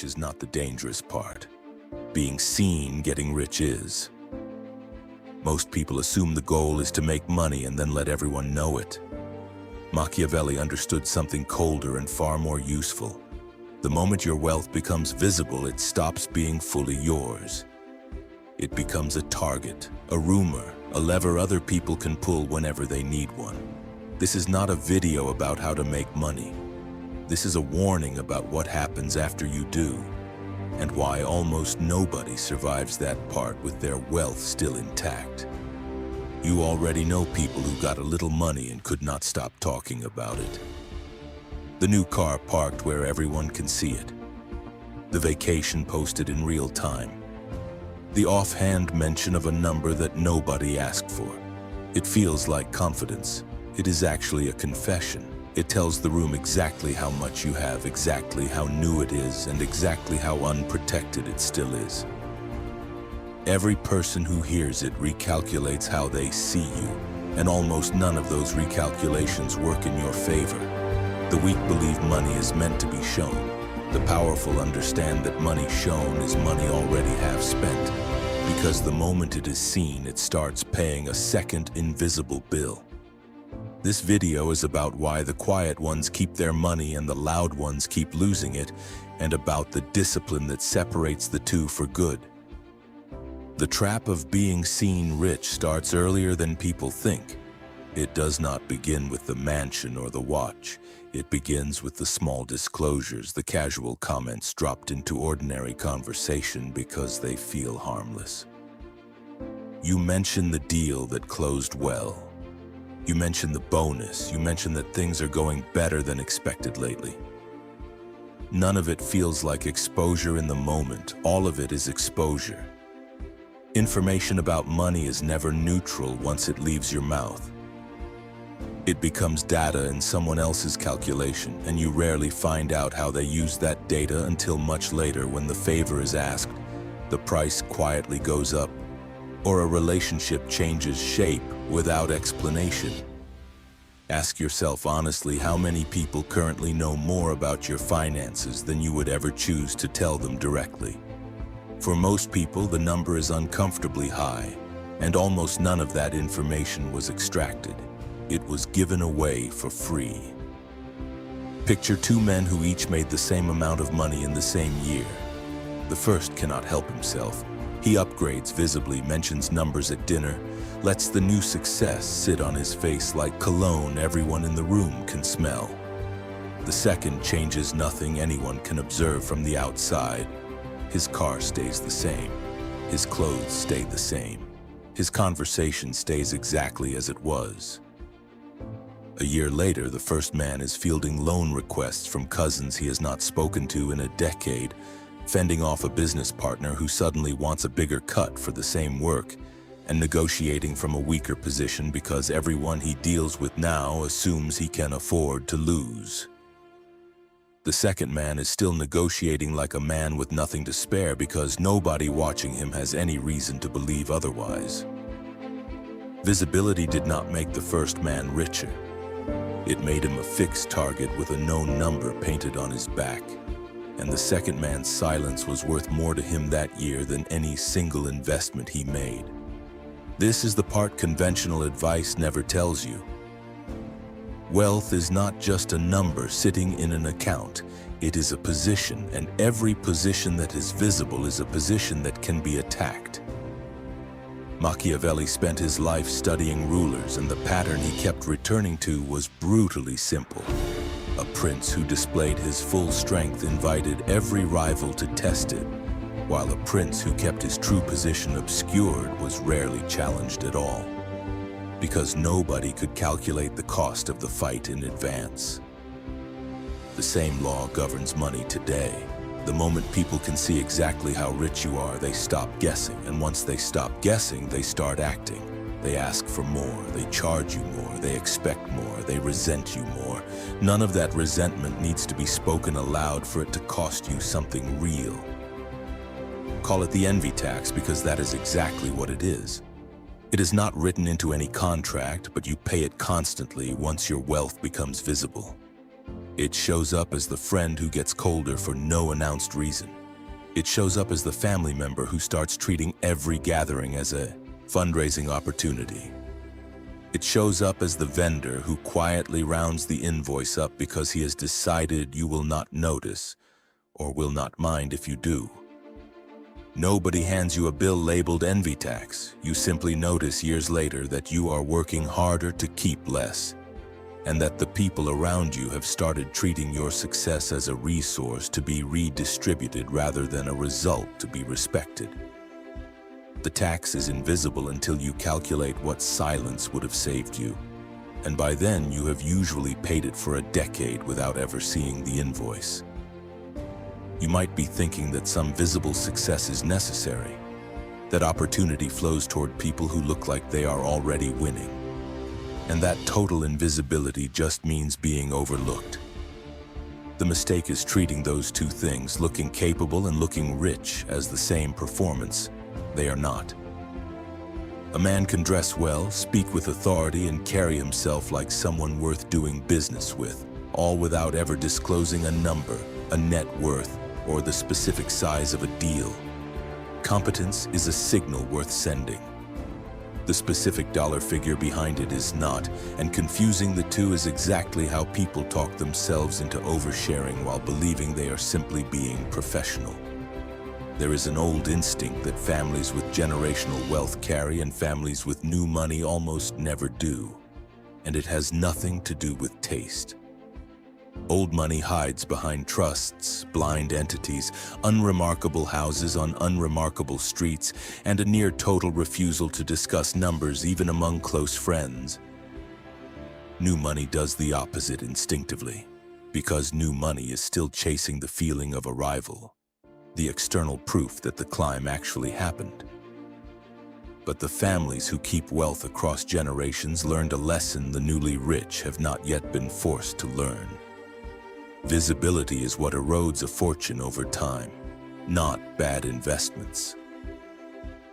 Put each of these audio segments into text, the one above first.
rich is not the dangerous part. Being seen getting rich is. Most people assume the goal is to make money and then let everyone know it. Machiavelli understood something colder and far more useful. The moment your wealth becomes visible, it stops being fully yours. It becomes a target, a rumor, a lever other people can pull whenever they need one. This is not a video about how to make money. This is a warning about what happens after you do, and why almost nobody survives that part with their wealth still intact. You already know people who got a little money and could not stop talking about it. The new car parked where everyone can see it. The vacation posted in real time. The offhand mention of a number that nobody asked for. It feels like confidence. It is actually a confession. It tells the room exactly how much you have, exactly how new it is, and exactly how unprotected it still is. Every person who hears it recalculates how they see you, and almost none of those recalculations work in your favor. The weak believe money is meant to be shown. The powerful understand that money shown is money already half spent, because the moment it is seen, it starts paying a second invisible bill. This video is about why the quiet ones keep their money and the loud ones keep losing it, and about the discipline that separates the two for good. The trap of being seen rich starts earlier than people think. It does not begin with the mansion or the watch. It begins with the small disclosures, the casual comments dropped into ordinary conversation because they feel harmless. You mention the deal that closed well. You mention the bonus. You mention that things are going better than expected lately. None of it feels like exposure in the moment. All of it is exposure. Information about money is never neutral once it leaves your mouth. It becomes data in someone else's calculation, and you rarely find out how they use that data until much later when the favor is asked, the price quietly goes up, or a relationship changes shape without explanation. Ask yourself honestly how many people currently know more about your finances than you would ever choose to tell them directly. For most people, the number is uncomfortably high, and almost none of that information was extracted. It was given away for free. Picture two men who each made the same amount of money in the same year. The first cannot help himself. He upgrades visibly, mentions numbers at dinner, lets the new success sit on his face like cologne everyone in the room can smell. The second changes nothing anyone can observe from the outside. His car stays the same. His clothes stay the same. His conversation stays exactly as it was. A year later, the first man is fielding loan requests from cousins he has not spoken to in a decade, fending off a business partner who suddenly wants a bigger cut for the same work, and negotiating from a weaker position because everyone he deals with now assumes he can afford to lose. The second man is still negotiating like a man with nothing to spare because nobody watching him has any reason to believe otherwise. Visibility did not make the first man richer. It made him a fixed target with a known number painted on his back. And the second man's silence was worth more to him that year than any single investment he made. This is the part conventional advice never tells you. Wealth is not just a number sitting in an account. It is a position, and every position that is visible is a position that can be attacked. Machiavelli spent his life studying rulers, and the pattern he kept returning to was brutally simple. A prince who displayed his full strength invited every rival to test it, while a prince who kept his true position obscured was rarely challenged at all, because nobody could calculate the cost of the fight in advance. The same law governs money today. The moment people can see exactly how rich you are, they stop guessing, and once they stop guessing, they start acting. They ask for more, they charge you more, they expect more, they resent you more. None of that resentment needs to be spoken aloud for it to cost you something real. Call it the envy tax, because that is exactly what it is. It is not written into any contract, but you pay it constantly once your wealth becomes visible. It shows up as the friend who gets colder for no announced reason. It shows up as the family member who starts treating every gathering as a fundraising opportunity. It shows up as the vendor who quietly rounds the invoice up because he has decided you will not notice or will not mind if you do. Nobody hands you a bill labeled envy tax. You simply notice years later that you are working harder to keep less, and that the people around you have started treating your success as a resource to be redistributed rather than a result to be respected. The tax is invisible until you calculate what silence would have saved you, and by then you have usually paid it for a decade without ever seeing the invoice. You might be thinking that some visible success is necessary, that opportunity flows toward people who look like they are already winning, and that total invisibility just means being overlooked. The mistake is treating those two things, looking capable and looking rich, as the same performance. They are not. A man can dress well, speak with authority, and carry himself like someone worth doing business with, all without ever disclosing a number, a net worth, or the specific size of a deal. Competence is a signal worth sending. The specific dollar figure behind it is not, and confusing the two is exactly how people talk themselves into oversharing while believing they are simply being professional. There is an old instinct that families with generational wealth carry and families with new money almost never do, and it has nothing to do with taste. Old money hides behind trusts, blind entities, unremarkable houses on unremarkable streets, and a near-total refusal to discuss numbers even among close friends. New money does the opposite instinctively, because new money is still chasing the feeling of arrival, the external proof that the climb actually happened. But the families who keep wealth across generations learned a lesson the newly rich have not yet been forced to learn. Visibility is what erodes a fortune over time, not bad investments.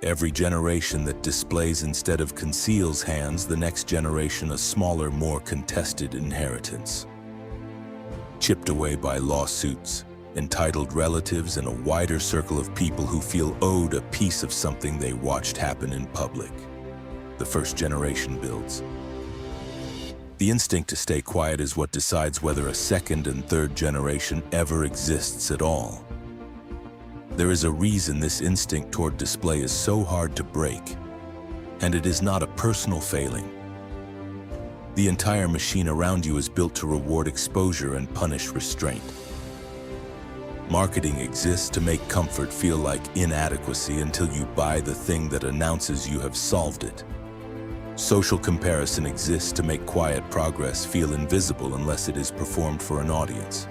Every generation that displays instead of conceals hands the next generation a smaller, more contested inheritance. Chipped away by lawsuits, entitled relatives, and a wider circle of people who feel owed a piece of something they watched happen in public. The first generation builds. The instinct to stay quiet is what decides whether a second and third generation ever exists at all. There is a reason this instinct toward display is so hard to break, and it is not a personal failing. The entire machine around you is built to reward exposure and punish restraint. Marketing exists to make comfort feel like inadequacy until you buy the thing that announces you have solved it. Social comparison exists to make quiet progress feel invisible unless it is performed for an audience.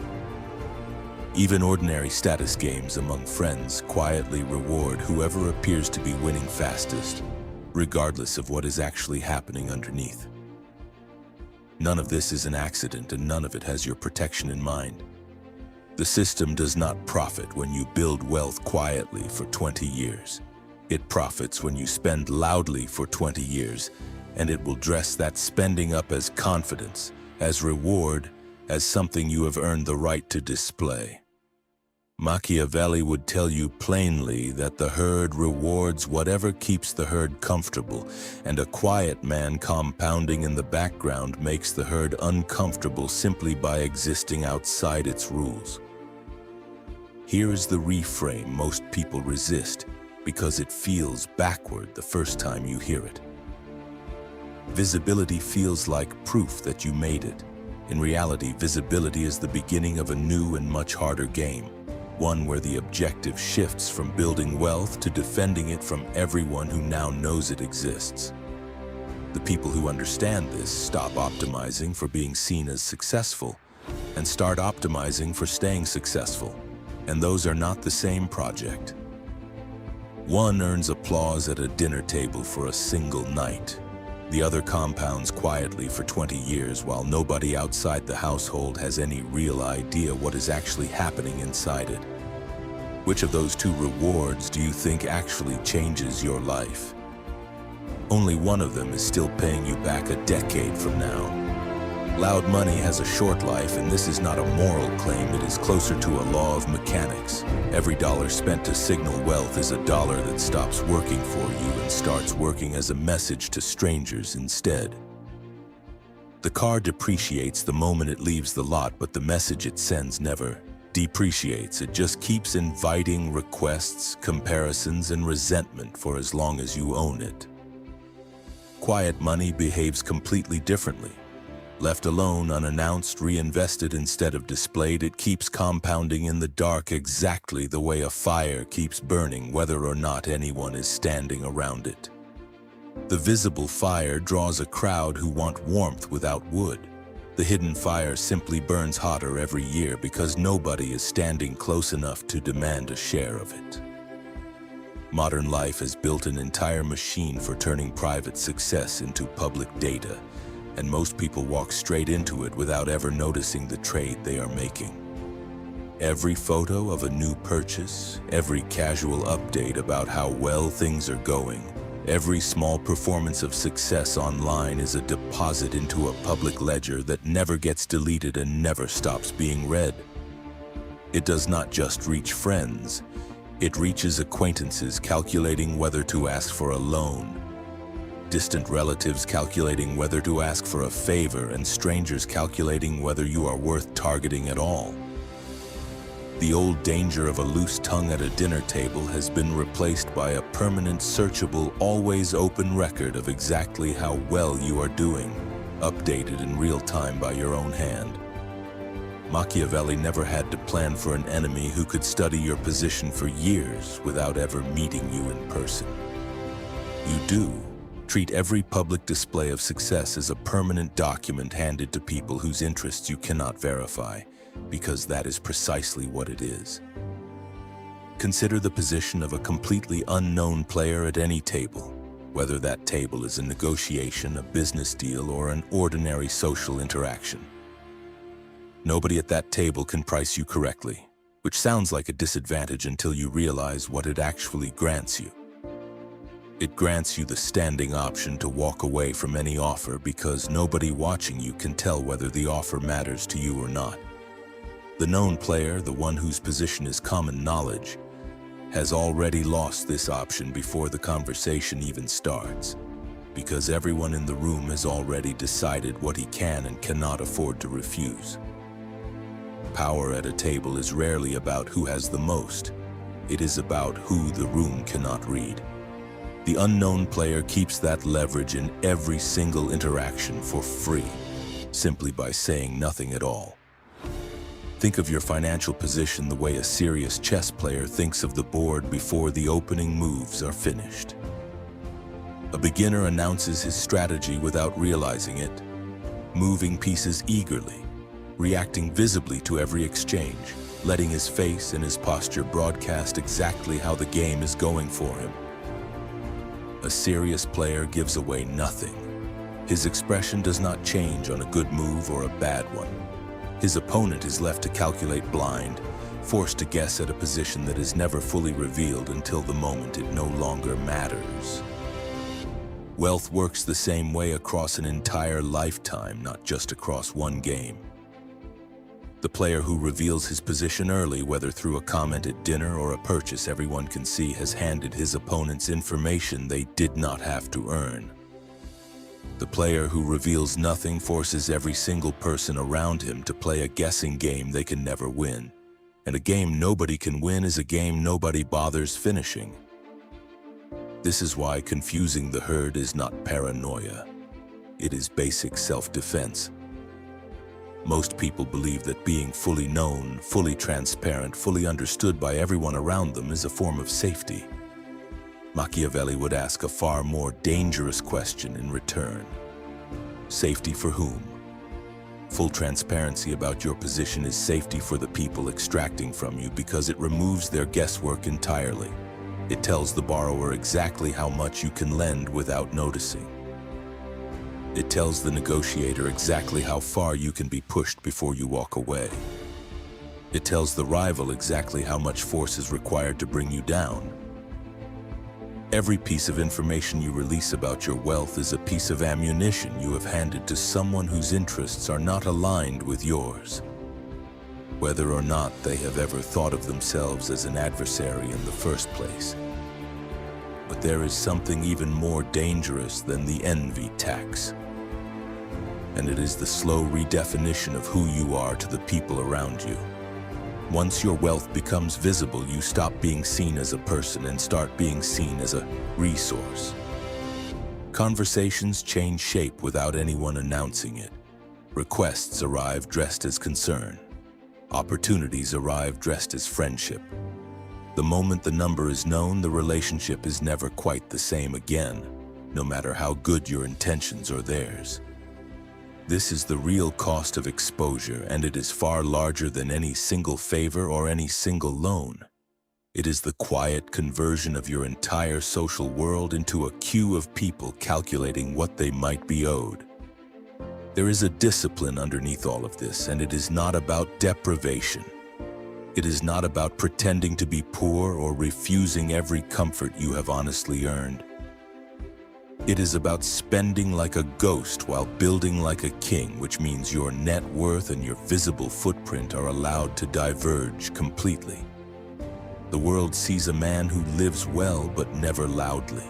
Even ordinary status games among friends quietly reward whoever appears to be winning fastest, regardless of what is actually happening underneath. None of this is an accident, and none of it has your protection in mind. The system does not profit when you build wealth quietly for 20 years. It profits when you spend loudly for 20 years, and it will dress that spending up as confidence, as reward, as something you have earned the right to display. Machiavelli would tell you plainly that the herd rewards whatever keeps the herd comfortable, and a quiet man compounding in the background makes the herd uncomfortable simply by existing outside its rules. Here is the reframe most people resist, because it feels backward the first time you hear it. Visibility feels like proof that you made it. In reality, visibility is the beginning of a new and much harder game, one where the objective shifts from building wealth to defending it from everyone who now knows it exists. The people who understand this stop optimizing for being seen as successful and start optimizing for staying successful, and those are not the same project. One earns applause at a dinner table for a single night. The other compounds quietly for 20 years while nobody outside the household has any real idea what is actually happening inside it. Which of those two rewards do you think actually changes your life? Only one of them is still paying you back a decade from now. Loud money has a short life, and this is not a moral claim, it is closer to a law of mechanics. Every dollar spent to signal wealth is a dollar that stops working for you and starts working as a message to strangers instead. The car depreciates the moment it leaves the lot, but the message it sends never depreciates. It just keeps inviting requests, comparisons, and resentment for as long as you own it. Quiet money behaves completely differently. Left alone, unannounced, reinvested instead of displayed, it keeps compounding in the dark exactly the way a fire keeps burning whether or not anyone is standing around it. The visible fire draws a crowd who want warmth without wood. The hidden fire simply burns hotter every year because nobody is standing close enough to demand a share of it. Modern life has built an entire machine for turning private success into public data, and most people walk straight into it without ever noticing the trade they are making. Every photo of a new purchase, every casual update about how well things are going, every small performance of success online is a deposit into a public ledger that never gets deleted and never stops being read. It does not just reach friends, it reaches acquaintances calculating whether to ask for a loan, distant relatives calculating whether to ask for a favor, and strangers calculating whether you are worth targeting at all. The old danger of a loose tongue at a dinner table has been replaced by a permanent, searchable, always open record of exactly how well you are doing, updated in real time by your own hand. Machiavelli never had to plan for an enemy who could study your position for years without ever meeting you in person. You do. Treat every public display of success as a permanent document handed to people whose interests you cannot verify, because that is precisely what it is. Consider the position of a completely unknown player at any table, whether that table is a negotiation, a business deal, or an ordinary social interaction. Nobody at that table can price you correctly, which sounds like a disadvantage until you realize what it actually grants you. It grants you the standing option to walk away from any offer because nobody watching you can tell whether the offer matters to you or not. The known player, the one whose position is common knowledge, has already lost this option before the conversation even starts, because everyone in the room has already decided what he can and cannot afford to refuse. Power at a table is rarely about who has the most. It is about who the room cannot read. The unknown player keeps that leverage in every single interaction for free, simply by saying nothing at all. Think of your financial position the way a serious chess player thinks of the board before the opening moves are finished. A beginner announces his strategy without realizing it, moving pieces eagerly, reacting visibly to every exchange, letting his face and his posture broadcast exactly how the game is going for him. A serious player gives away nothing. His expression does not change on a good move or a bad one. His opponent is left to calculate blind, forced to guess at a position that is never fully revealed until the moment it no longer matters. Wealth works the same way across an entire lifetime, not just across one game. The player who reveals his position early, whether through a comment at dinner or a purchase everyone can see, has handed his opponents information they did not have to earn. The player who reveals nothing forces every single person around him to play a guessing game they can never win. And a game nobody can win is a game nobody bothers finishing. This is why confusing the herd is not paranoia. It is basic self-defense. Most people believe that being fully known, fully transparent, fully understood by everyone around them is a form of safety. Machiavelli would ask a far more dangerous question in return. Safety for whom? Full transparency about your position is safety for the people extracting from you because it removes their guesswork entirely. It tells the borrower exactly how much you can lend without noticing. It tells the negotiator exactly how far you can be pushed before you walk away. It tells the rival exactly how much force is required to bring you down. Every piece of information you release about your wealth is a piece of ammunition you have handed to someone whose interests are not aligned with yours. Whether or not they have ever thought of themselves as an adversary in the first place. But there is something even more dangerous than the envy tax. And it is the slow redefinition of who you are to the people around you. Once your wealth becomes visible, you stop being seen as a person and start being seen as a resource. Conversations change shape without anyone announcing it. Requests arrive dressed as concern. Opportunities arrive dressed as friendship. The moment the number is known, the relationship is never quite the same again, no matter how good your intentions or theirs. This is the real cost of exposure, and it is far larger than any single favor or any single loan. It is the quiet conversion of your entire social world into a queue of people calculating what they might be owed. There is a discipline underneath all of this, and it is not about deprivation. It is not about pretending to be poor or refusing every comfort you have honestly earned. It is about spending like a ghost while building like a king, which means your net worth and your visible footprint are allowed to diverge completely. The world sees a man who lives well but never loudly.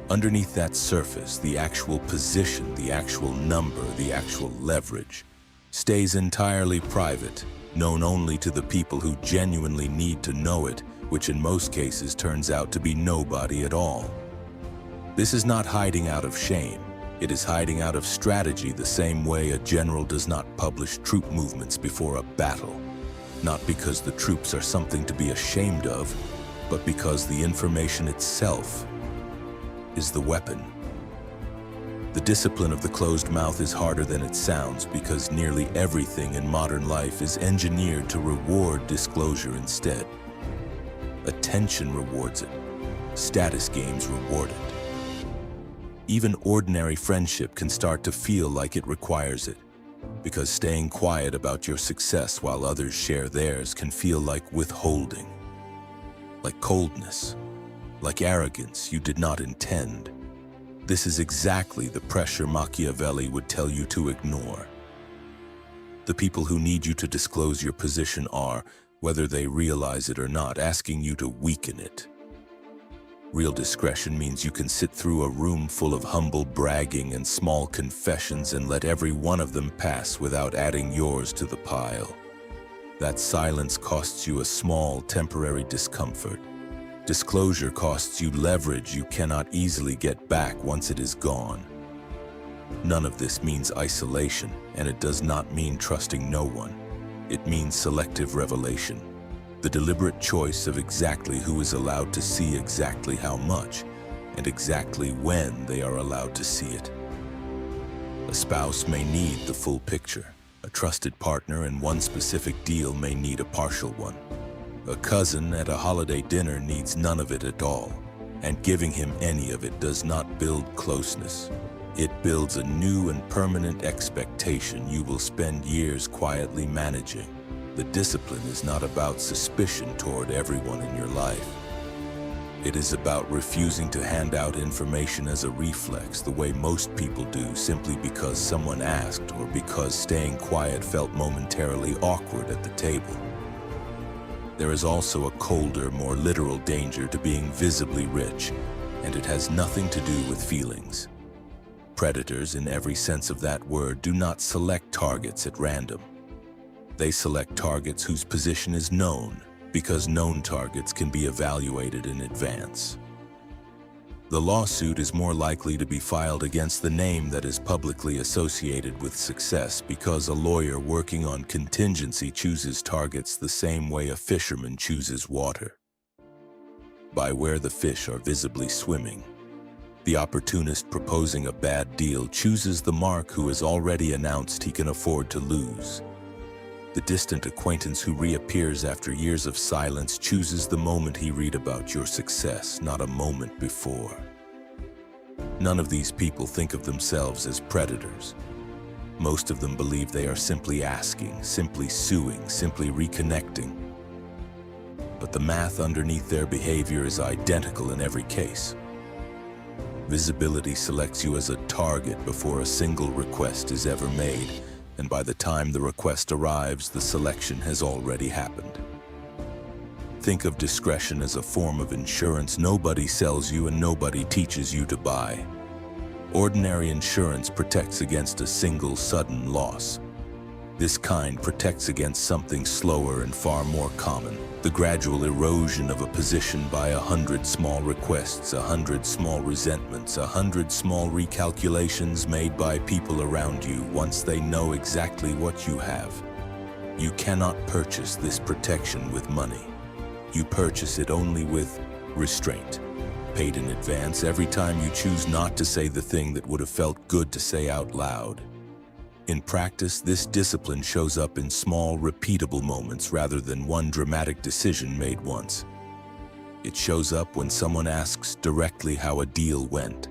Underneath that surface, the actual position, the actual number, the actual leverage stays entirely private, known only to the people who genuinely need to know it, which in most cases turns out to be nobody at all. This is not hiding out of shame. It is hiding out of strategy, the same way a general does not publish troop movements before a battle. Not because the troops are something to be ashamed of, but because the information itself is the weapon. The discipline of the closed mouth is harder than it sounds because nearly everything in modern life is engineered to reward disclosure instead. Attention rewards it. Status games reward it. Even ordinary friendship can start to feel like it requires it, because staying quiet about your success while others share theirs can feel like withholding, like coldness, like arrogance you did not intend. This is exactly the pressure Machiavelli would tell you to ignore. The people who need you to disclose your position are, whether they realize it or not, asking you to weaken it. Real discretion means you can sit through a room full of humble bragging and small confessions and let every one of them pass without adding yours to the pile. That silence costs you a small, temporary discomfort. Disclosure costs you leverage you cannot easily get back once it is gone. None of this means isolation, and it does not mean trusting no one. It means selective revelation. The deliberate choice of exactly who is allowed to see exactly how much, and exactly when they are allowed to see it. A spouse may need the full picture. A trusted partner in one specific deal may need a partial one. A cousin at a holiday dinner needs none of it at all, and giving him any of it does not build closeness. It builds a new and permanent expectation you will spend years quietly managing. The discipline is not about suspicion toward everyone in your life. It is about refusing to hand out information as a reflex the way most people do, simply because someone asked or because staying quiet felt momentarily awkward at the table. There is also a colder, more literal danger to being visibly rich, and it has nothing to do with feelings. Predators, in every sense of that word, do not select targets at random. They select targets whose position is known, because known targets can be evaluated in advance. The lawsuit is more likely to be filed against the name that is publicly associated with success because a lawyer working on contingency chooses targets the same way a fisherman chooses water. By where the fish are visibly swimming. The opportunist proposing a bad deal chooses the mark who has already announced he can afford to lose. The distant acquaintance who reappears after years of silence chooses the moment he read about your success, not a moment before. None of these people think of themselves as predators. Most of them believe they are simply asking, simply suing, simply reconnecting. but the math underneath their behavior is identical in every case. Visibility selects you as a target before a single request is ever made, and by the time the request arrives, the selection has already happened. Think of discretion as a form of insurance nobody sells you and nobody teaches you to buy. Ordinary insurance protects against a single sudden loss. This kind protects against something slower and far more common, the gradual erosion of a position by 100 small requests, 100 small resentments, 100 small recalculations made by people around you once they know exactly what you have. You cannot purchase this protection with money. You purchase it only with restraint, paid in advance every time you choose not to say the thing that would have felt good to say out loud. In practice, this discipline shows up in small, repeatable moments rather than one dramatic decision made once. It shows up when someone asks directly how a deal went,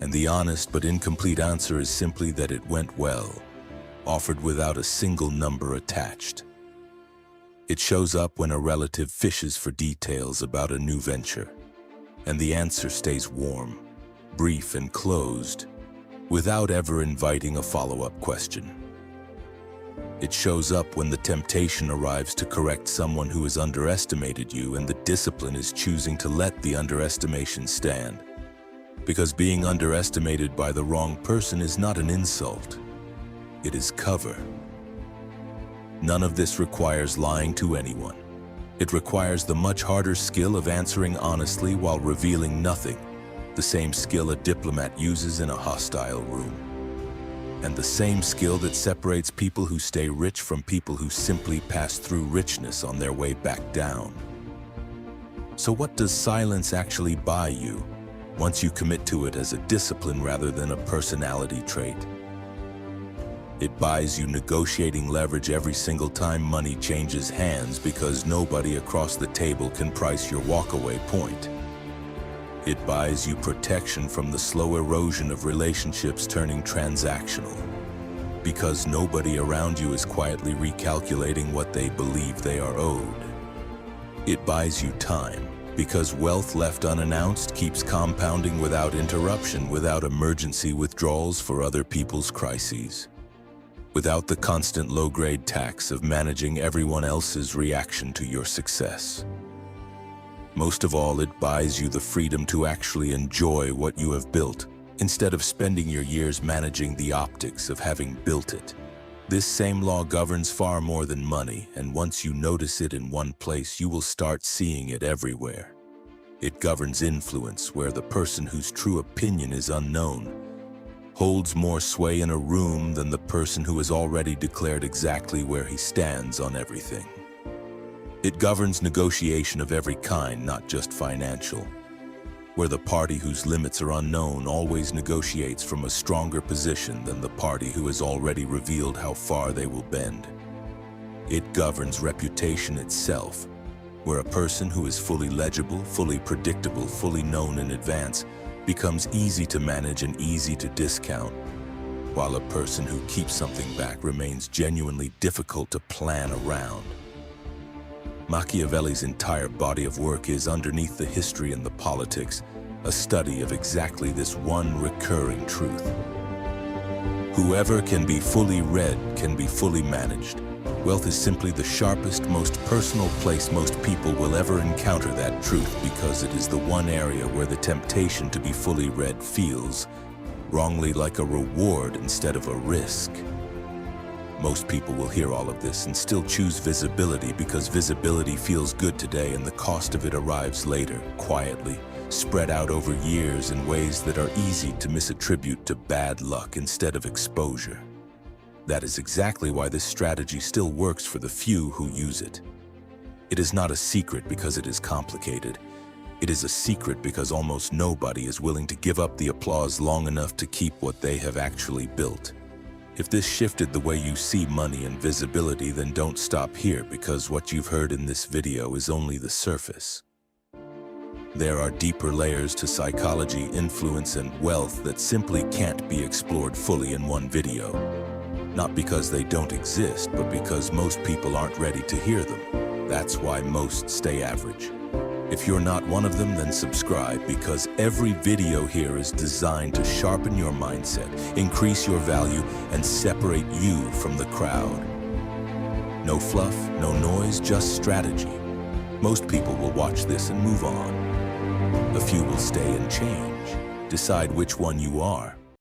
and the honest but incomplete answer is simply that it went well, offered without a single number attached. It shows up when a relative fishes for details about a new venture, and the answer stays warm, brief, and closed, without ever inviting a follow-up question. It shows up when the temptation arrives to correct someone who has underestimated you, and the discipline is choosing to let the underestimation stand. Because being underestimated by the wrong person is not an insult, it is cover. None of this requires lying to anyone. It requires the much harder skill of answering honestly while revealing nothing, the same skill a diplomat uses in a hostile room, and the same skill that separates people who stay rich from people who simply pass through richness on their way back down. So what does silence actually buy you, once you commit to it as a discipline rather than a personality trait? It buys you negotiating leverage every single time money changes hands, because nobody across the table can price your walkaway point. It buys you protection from the slow erosion of relationships turning transactional, because nobody around you is quietly recalculating what they believe they are owed. It buys you time, because wealth left unannounced keeps compounding without interruption, without emergency withdrawals for other people's crises, without the constant low-grade tax of managing everyone else's reaction to your success. Most of all, it buys you the freedom to actually enjoy what you have built, instead of spending your years managing the optics of having built it. This same law governs far more than money, and once you notice it in one place, you will start seeing it everywhere. It governs influence, where the person whose true opinion is unknown holds more sway in a room than the person who has already declared exactly where he stands on everything. It governs negotiation of every kind, not just financial, where the party whose limits are unknown always negotiates from a stronger position than the party who has already revealed how far they will bend. It governs reputation itself, where a person who is fully legible, fully predictable, fully known in advance becomes easy to manage and easy to discount, while a person who keeps something back remains genuinely difficult to plan around. Machiavelli's entire body of work is, underneath the history and the politics, a study of exactly this one recurring truth. Whoever can be fully read can be fully managed. Wealth is simply the sharpest, most personal place most people will ever encounter that truth, because it is the one area where the temptation to be fully read feels, wrongly, like a reward instead of a risk. Most people will hear all of this and still choose visibility, because visibility feels good today and the cost of it arrives later, quietly, spread out over years in ways that are easy to misattribute to bad luck instead of exposure. That is exactly why this strategy still works for the few who use it. It is not a secret because it is complicated. It is a secret because almost nobody is willing to give up the applause long enough to keep what they have actually built. If this shifted the way you see money and visibility, then don't stop here, because what you've heard in this video is only the surface. There are deeper layers to psychology, influence, and wealth that simply can't be explored fully in one video. Not because they don't exist, but because most people aren't ready to hear them. That's why most stay average. If you're not one of them, then subscribe, because every video here is designed to sharpen your mindset, increase your value, and separate you from the crowd. No fluff, no noise, just strategy. Most people will watch this and move on. A few will stay and change. Decide which one you are.